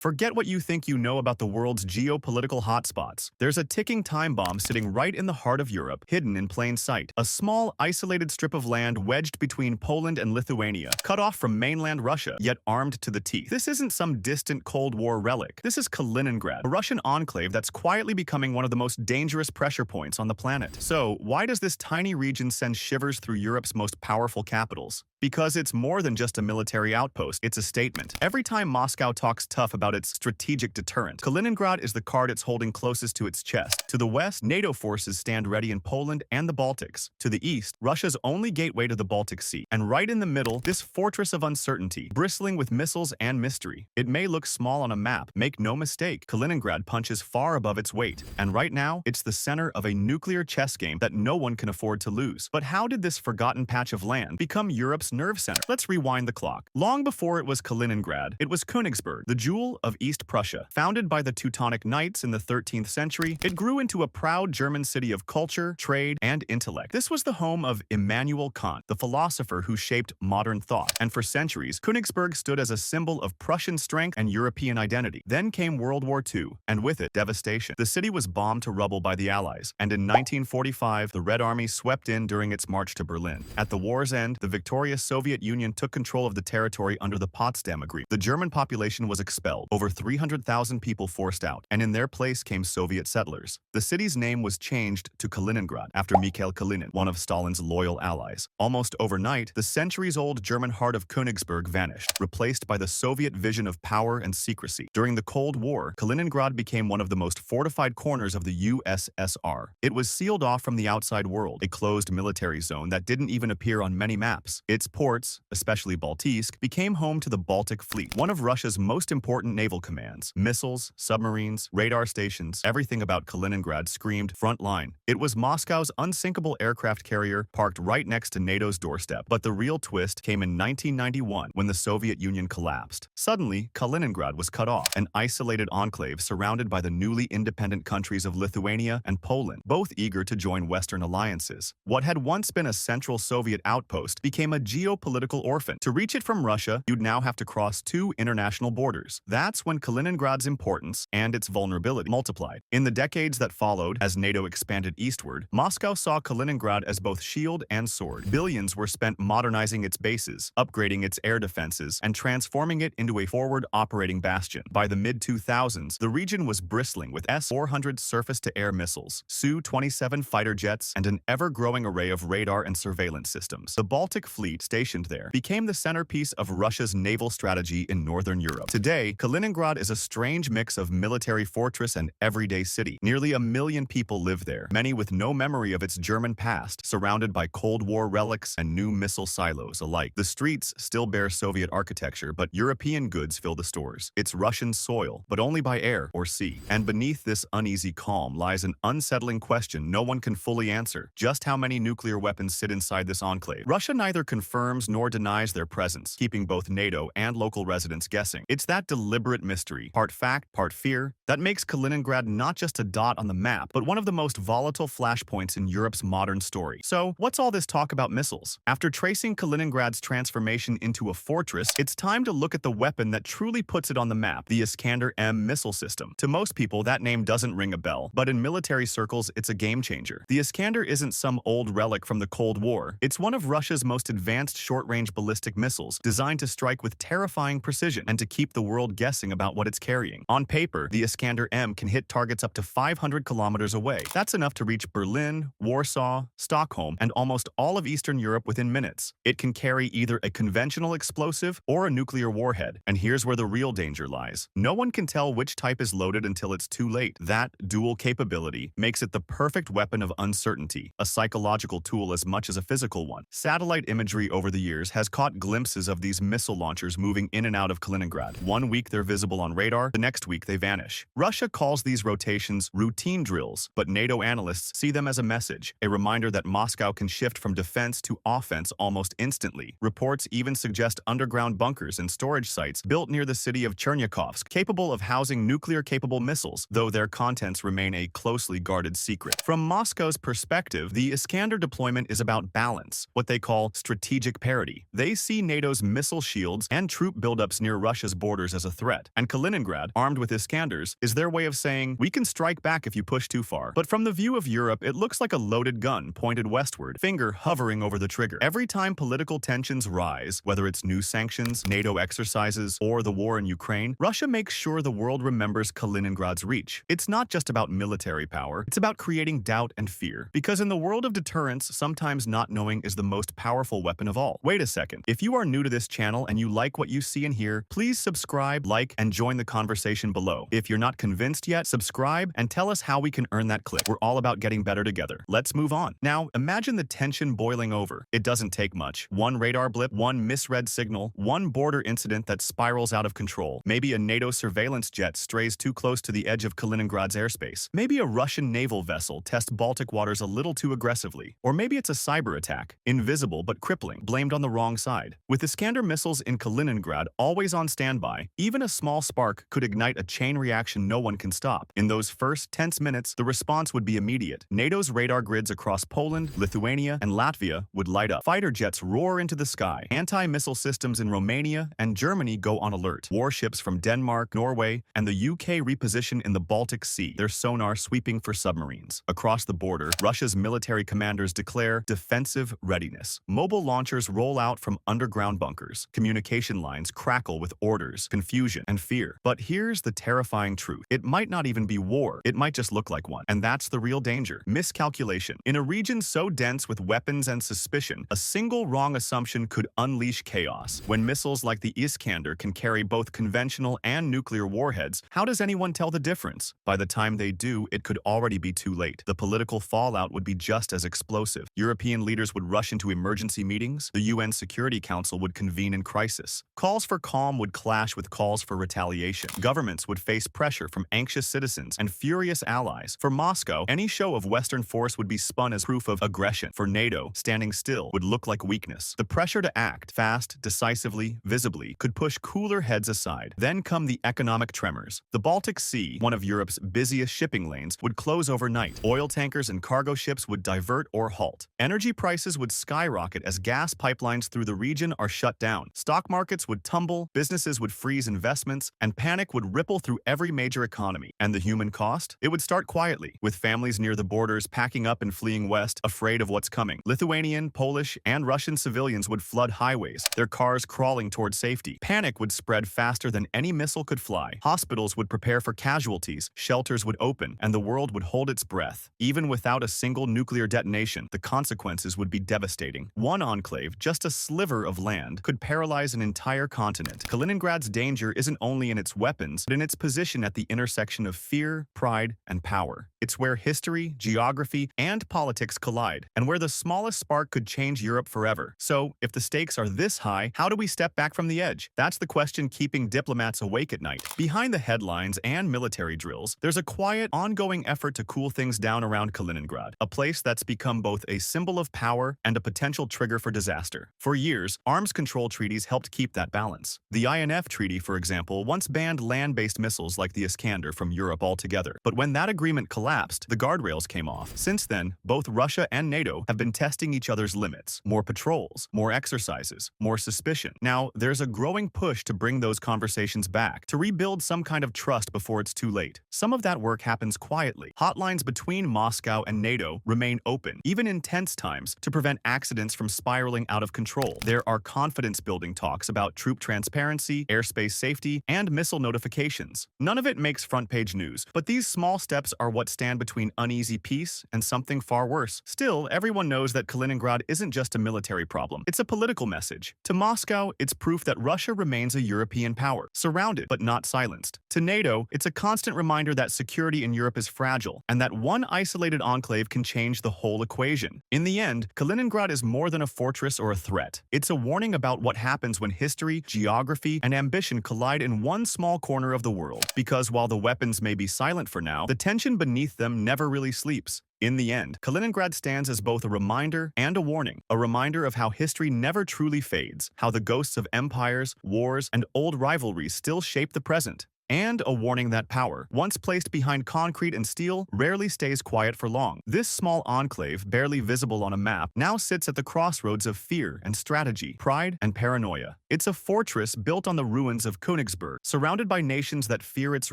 Forget what you think you know about the world's geopolitical hotspots. There's a ticking time bomb sitting right in the heart of Europe, hidden in plain sight. A small, isolated strip of land wedged between Poland and Lithuania, cut off from mainland Russia, yet armed to the teeth. This isn't some distant Cold War relic. This is Kaliningrad, a Russian enclave that's quietly becoming one of the most dangerous pressure points on the planet. So, why does this tiny region send shivers through Europe's most powerful capitals? Because it's more than just a military outpost, it's a statement. Every time Moscow talks tough about its strategic deterrent, Kaliningrad is the card it's holding closest to its chest. To the west, NATO forces stand ready in Poland and the Baltics. To the east, Russia's only gateway to the Baltic Sea. And right in the middle, this fortress of uncertainty, bristling with missiles and mystery. It may look small on a map, make no mistake, Kaliningrad punches far above its weight. And right now, it's the center of a nuclear chess game that no one can afford to lose. But how did this forgotten patch of land become Europe's nerve center? Let's rewind the clock. Long before it was Kaliningrad, it was Königsberg, the jewel of East Prussia. Founded by the Teutonic Knights in the 13th century, it grew into a proud German city of culture, trade, and intellect. This was the home of Immanuel Kant, the philosopher who shaped modern thought. And for centuries, Königsberg stood as a symbol of Prussian strength and European identity. Then came World War II, and with it, devastation. The city was bombed to rubble by the Allies, and in 1945, the Red Army swept in during its march to Berlin. At the war's end, the victorious Soviet Union took control of the territory under the Potsdam Agreement. The German population was expelled, over 300,000 people forced out, and in their place came Soviet settlers. The city's name was changed to Kaliningrad, after Mikhail Kalinin, one of Stalin's loyal allies. Almost overnight, the centuries-old German heart of Königsberg vanished, replaced by the Soviet vision of power and secrecy. During the Cold War, Kaliningrad became one of the most fortified corners of the USSR. It was sealed off from the outside world, a closed military zone that didn't even appear on many maps. Its ports, especially Baltijsk, became home to the Baltic Fleet, one of Russia's most important naval commands. Missiles, submarines, radar stations, everything about Kaliningrad screamed front line. It was Moscow's unsinkable aircraft carrier parked right next to NATO's doorstep. But the real twist came in 1991 when the Soviet Union collapsed. Suddenly, Kaliningrad was cut off, an isolated enclave surrounded by the newly independent countries of Lithuania and Poland, both eager to join Western alliances. What had once been a central Soviet outpost became a geopolitical orphan. To reach it from Russia, you'd now have to cross two international borders. That's when Kaliningrad's importance and its vulnerability multiplied. In the decades that followed, as NATO expanded eastward, Moscow saw Kaliningrad as both shield and sword. Billions were spent modernizing its bases, upgrading its air defenses, and transforming it into a forward operating bastion. By the mid-2000s, the region was bristling with S-400 surface-to-air missiles, Su-27 fighter jets, and an ever-growing array of radar and surveillance systems. The Baltic Fleet, stationed there, became the centerpiece of Russia's naval strategy in northern Europe. Today, Kaliningrad is a strange mix of military fortress and everyday city. Nearly 1 million people live there, many with no memory of its German past, surrounded by Cold War relics and new missile silos alike. The streets still bear Soviet architecture, but European goods fill the stores. It's Russian soil, but only by air or sea. And beneath this uneasy calm lies an unsettling question no one can fully answer: just how many nuclear weapons sit inside this enclave? Russia neither confirms nor denies their presence, keeping both NATO and local residents guessing. It's that deliberate mystery, part fact, part fear, that makes Kaliningrad not just a dot on the map, but one of the most volatile flashpoints in Europe's modern story. So, what's all this talk about missiles? After tracing Kaliningrad's transformation into a fortress, it's time to look at the weapon that truly puts it on the map, the Iskander-M missile system. To most people, that name doesn't ring a bell, but in military circles, it's a game changer. The Iskander isn't some old relic from the Cold War. It's one of Russia's most advanced short-range ballistic missiles, designed to strike with terrifying precision and to keep the world guessing about what it's carrying. On paper, the Iskander-M can hit targets up to 500 kilometers away. That's enough to reach Berlin, Warsaw, Stockholm, and almost all of Eastern Europe within minutes. It can carry either a conventional explosive or a nuclear warhead. And here's where the real danger lies. No one can tell which type is loaded until it's too late. That dual capability makes it the perfect weapon of uncertainty, a psychological tool as much as a physical one. Satellite imagery over the years has caught glimpses of these missile launchers moving in and out of Kaliningrad. One week they're visible on radar, the next week they vanish. Russia calls these rotations routine drills, but NATO analysts see them as a message, a reminder that Moscow can shift from defense to offense almost instantly. Reports even suggest underground bunkers and storage sites built near the city of Chernihikovsk, capable of housing nuclear-capable missiles, though their contents remain a closely guarded secret. From Moscow's perspective, the Iskander deployment is about balance, what they call strategic parity. They see NATO's missile shields and troop buildups near Russia's borders as a threat. threat. And Kaliningrad, armed with Iskanders, is their way of saying, we can strike back if you push too far. But from the view of Europe, it looks like a loaded gun pointed westward, finger hovering over the trigger. Every time political tensions rise, whether it's new sanctions, NATO exercises, or the war in Ukraine, Russia makes sure the world remembers Kaliningrad's reach. It's not just about military power, it's about creating doubt and fear. Because in the world of deterrence, sometimes not knowing is the most powerful weapon of all. Wait a second. If you are new to this channel and you like what you see and hear, please subscribe, like, and join the conversation below. If you're not convinced yet, subscribe and tell us how we can earn that click. We're all about getting better together. Let's move on. Now, imagine the tension boiling over. It doesn't take much. One radar blip, one misread signal, one border incident that spirals out of control. Maybe a NATO surveillance jet strays too close to the edge of Kaliningrad's airspace. Maybe a Russian naval vessel tests Baltic waters a little too aggressively. Or maybe it's a cyber attack, invisible but crippling, blamed on the wrong side. With Iskander missiles in Kaliningrad always on standby, even a small spark could ignite a chain reaction no one can stop. In those first tense minutes, the response would be immediate. NATO's radar grids across Poland, Lithuania, and Latvia would light up. Fighter jets roar into the sky. Anti-missile systems in Romania and Germany go on alert. Warships from Denmark, Norway, and the UK reposition in the Baltic Sea, their sonar sweeping for submarines. Across the border, Russia's military commanders declare defensive readiness. Mobile launchers roll out from underground bunkers. Communication lines crackle with orders, confusion, and fear. But here's the terrifying truth. It might not even be war. It might just look like one. And that's the real danger. Miscalculation. In a region so dense with weapons and suspicion, a single wrong assumption could unleash chaos. When missiles like the Iskander can carry both conventional and nuclear warheads, how does anyone tell the difference? By the time they do, it could already be too late. The political fallout would be just as explosive. European leaders would rush into emergency meetings. The UN Security Council would convene in crisis. Calls for calm would clash with calls for retaliation. Governments would face pressure from anxious citizens and furious allies. For Moscow, any show of Western force would be spun as proof of aggression. For NATO, standing still would look like weakness. The pressure to act fast, decisively, visibly could push cooler heads aside. Then come the economic tremors. The Baltic Sea, one of Europe's busiest shipping lanes, would close overnight. Oil tankers and cargo ships would divert or halt. Energy prices would skyrocket as gas pipelines through the region are shut down. Stock markets would tumble, businesses would freeze investments, and panic would ripple through every major economy. And the human cost? It would start quietly, with families near the borders packing up and fleeing west, afraid of what's coming. Lithuanian, Polish, and Russian civilians would flood highways, their cars crawling toward safety. Panic would spread faster than any missile could fly. Hospitals would prepare for casualties, shelters would open, and the world would hold its breath. Even without a single nuclear detonation, the consequences would be devastating. One enclave, just a sliver of land, could paralyze an entire continent. Kaliningrad's danger isn't only in its weapons, but in its position at the intersection of fear, pride, and power. It's where history, geography, and politics collide, and where the smallest spark could change Europe forever. So, if the stakes are this high, how do we step back from the edge? That's the question keeping diplomats awake at night. Behind the headlines and military drills, there's a quiet, ongoing effort to cool things down around Kaliningrad, a place that's become both a symbol of power and a potential trigger for disaster. For years, arms control treaties helped keep that balance. The INF Treaty, for example, once banned land-based missiles like the Iskander from Europe altogether. But when that agreement collapsed, the guardrails came off. Since then, both Russia and NATO have been testing each other's limits. More patrols, more exercises, more suspicion. Now, there's a growing push to bring those conversations back, to rebuild some kind of trust before it's too late. Some of that work happens quietly. Hotlines between Moscow and NATO remain open, even in tense times, to prevent accidents from spiraling out of control. There are confidence-building talks about troop transparency, airspace safety, and missile notifications. None of it makes front-page news, but these small steps are what stand between uneasy peace and something far worse. Still, everyone knows that Kaliningrad isn't just a military problem. It's a political message. To Moscow, it's proof that Russia remains a European power, surrounded but not silenced. To NATO, it's a constant reminder that security in Europe is fragile, and that one isolated enclave can change the whole equation. In the end, Kaliningrad is more than a fortress or a threat. It's a warning about what happens when history, geography, and ambition collide in one small corner of the world. Because while the weapons may be silent for now, the tension beneath them never really sleeps. In the end, Kaliningrad stands as both a reminder and a warning, a reminder of how history never truly fades, how the ghosts of empires, wars, and old rivalries still shape the present. and a warning that power, once placed behind concrete and steel, rarely stays quiet for long. This small enclave, barely visible on a map, now sits at the crossroads of fear and strategy, pride and paranoia. It's a fortress built on the ruins of Königsberg, surrounded by nations that fear its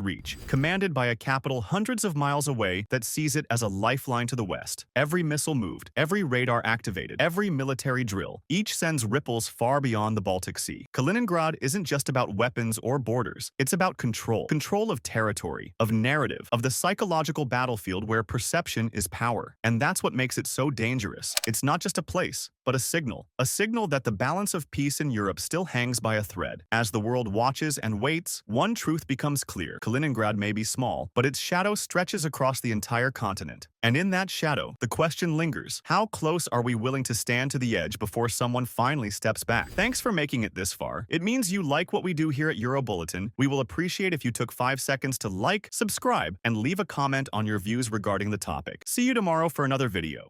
reach, commanded by a capital hundreds of miles away that sees it as a lifeline to the West. Every missile moved, every radar activated, every military drill, each sends ripples far beyond the Baltic Sea. Kaliningrad isn't just about weapons or borders, it's about control. Control of territory, of narrative, of the psychological battlefield where perception is power. And that's what makes it so dangerous. It's not just a place, but a signal. A signal that the balance of peace in Europe still hangs by a thread. As the world watches and waits, one truth becomes clear. Kaliningrad may be small, but its shadow stretches across the entire continent. And in that shadow, the question lingers. How close are we willing to stand to the edge before someone finally steps back? Thanks for making it this far. It means you like what we do here at Eurobulletin. We will appreciate if you took 5 seconds to like, subscribe, and leave a comment on your views regarding the topic. See you tomorrow for another video.